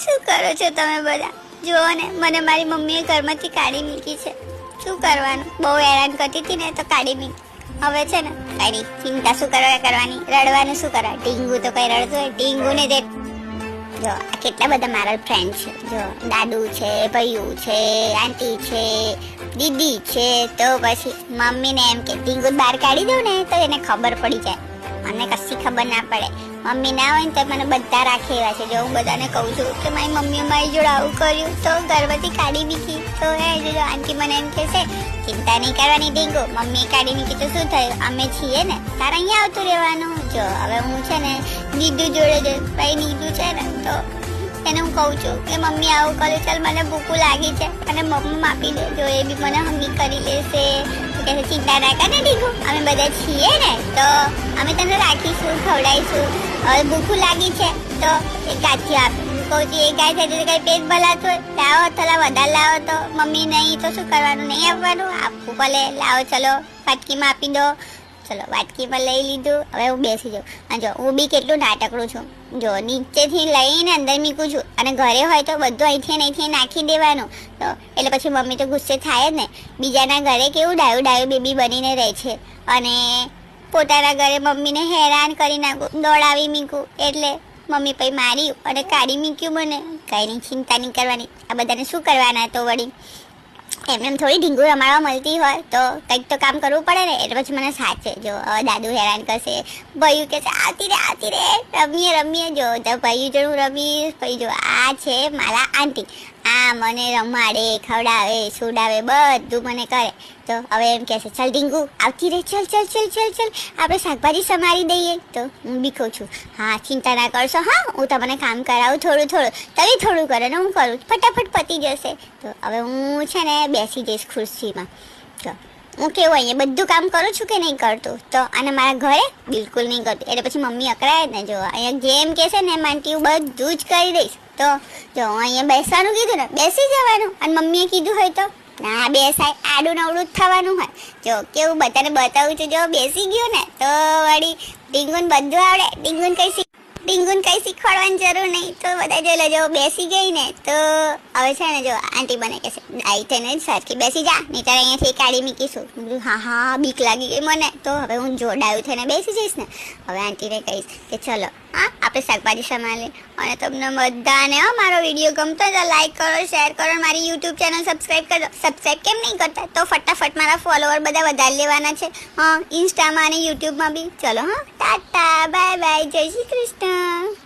શું કરો છો તમે બધા? જુઓ ને, મને મારી મમ્મીએ ઘરમાંથી કાઢી મૂકી છે. શું કરવાનું? બહુ હેરાન કરતી હતી ને તો કાઢી મૂકી. હવે છે ને કઈ નહીં, ચિંતા શું કરવાની, રડવાનું શું કરવા? ટીંગુ તો કઈ રડતું હોય, ટીંગુ ને દે. જો આ કેટલા બધા મારા ફ્રેન્ડ છે. જો દાદુ છે, ભૈયું છે, આંટી છે, દીદી છે. તો પછી મમ્મીને એમ કે ટીંગુ બહાર કાઢી દઉં ને તો એને ખબર પડી જાય. મને કશી ખબર ના પડે. મમ્મી ના હોય ને તો મને બધા રાખે એવા છે. જો હું બધાને કહું છું કે મારી મમ્મીએ મારી જોડે આવું કર્યું તો ઘરમાંથી કાઢી મૂકી. તો જો આંટી મને એમ કહેશે ચિંતા નહીં કરવાની ટીંગુ, મમ્મીએ કાઢી મૂકી તો શું થયું? અમે છીએ ને, તારે અહીંયા આવતું રહેવાનું. જો હવે હું છે ને દીદુ જોડે ભાઈ દીદુ છે ને તો એને હું કહું છું કે મમ્મી આવું કરે, ચાલ મને ભૂખું લાગી છે અને મમ્મી આપી દે. જો એ બી મને હમી કરી લેશે. કે ચિંતા ના કર ને ટીંગુ, અમે બધા છીએ ને તો અમે તને રાખીશું, ખવડાવીશું. હવે ભૂખું લાગી છે તો એક ગાંઠિયો આપે. હું કહું છું એ ગાય છે કઈ પેટ ભલાતું હોય, લાવો થોડા વધારે લાવો. તો મમ્મી નહીં તો શું કરવાનું? નહીં આપવાનું? આપવું ભલે, લાવો ચલો વાટકીમાં આપી દો. ચલો વાટકીમાં લઈ લીધું. હવે હું બેસી જાઉં. અને જો હું બી કેટલું નાટકડું છું. જો નીચેથી લઈને અંદર મૂકું છું અને ઘરે હોય તો બધું અહીંથી નાખી દેવાનું. તો એટલે પછી મમ્મી તો ગુસ્સે થાય જ ને. બીજાના ઘરે કેવું ડાયું બેબી બનીને રહે છે અને પોતાના ઘરે મમ્મીને હેરાન કરી નાખું, દોડાવી મૂકું. એટલે મમ્મી પછી માર્યું અને કાઢી મૂક્યું મને. કંઈ નહીં, ચિંતા નહીં કરવાની. આ બધાને શું કરવાના? તો વળી એમ થોડી ઢીંગુ રમાડવા મળતી હોય તો કંઈક તો કામ કરવું પડે ને. એટલે પછી મને સાચે જો દાદુ હેરાન કરશે, ભાઈયું કે છે આવતી રે રમીએ. જો ભાઈયું જોડે હું રમીશ. પછી જો આ છે મારા આંટી, આ મને રમાડે, ખવડાવે, સુડાવે, બધું મને કરે. તો હવે એમ કહે છે ચાલ ઢીંગુ આવતી રે, ચાલ આપણે શાકભાજી સમારી દઈએ. તો હું બી કહું છું હા ચિંતા ના કરશો, હા હું તમને કામ કરાવું થોડું. તમે થોડું કરો ને હું કરું, ફટાફટ પતી જશે. તો હવે હું છે ને બેસી જઈશ ખુરશીમાં. તો હું કેવું અહીંયા બધું કામ કરું છું કે નહીં કરતું? તો અને મારા ઘરે બિલકુલ નહીં કરતું. એટલે પછી મમ્મી અકળાય જ ને. જો અહીંયા જેમ કહેશે ને એમ આંટી હું બધું જ કરી દઈશ. તો જો અહીંયા બેસવાનું કીધું ને બેસી જવાનું. અને મમ્મીએ કીધું હોય તો ના બેસાય, આડું નવડું જ થવાનું હોય. જો કેવું બધાને બતાવું છું. જો બેસી ગયું ને તો વળી ડીંગુન બધું આવડે. ડીંગુન કઈ શીખવાડવાની જરૂર નહીં. તો બધા જોઈ લો, જો બેસી ગઈ ને તો હવે છે ને જો આંટી બને કે છે આઈ થઈને સરખી બેસી જા, નહીં તારે અહીંયાથી કાઢી મૂકીશું. હા બીક લાગી ગઈ મને. તો હવે હું જોડાયું થઈને બેસી જઈશ ને. હવે આંટીને કહીશ કે ચલો હા આપણે શાકભાજી સંભાળીએ. અને તમને બધાને મારો વિડીયો ગમતો હોય તો લાઈક કરો, શેર કરો, મારી યુટ્યુબ ચેનલ સબસ્ક્રાઈબ કરો. સબસ્ક્રાઈબ કેમ નહીં કરતા? તો ફટાફટ મારા ફોલોવર બધા વધારી લેવાના છે. હા ઇન્સ્ટામાં અને યુટ્યુબમાં બી. ચલો હા ટાટા બાય બાય, જય શ્રી કૃષ્ણ.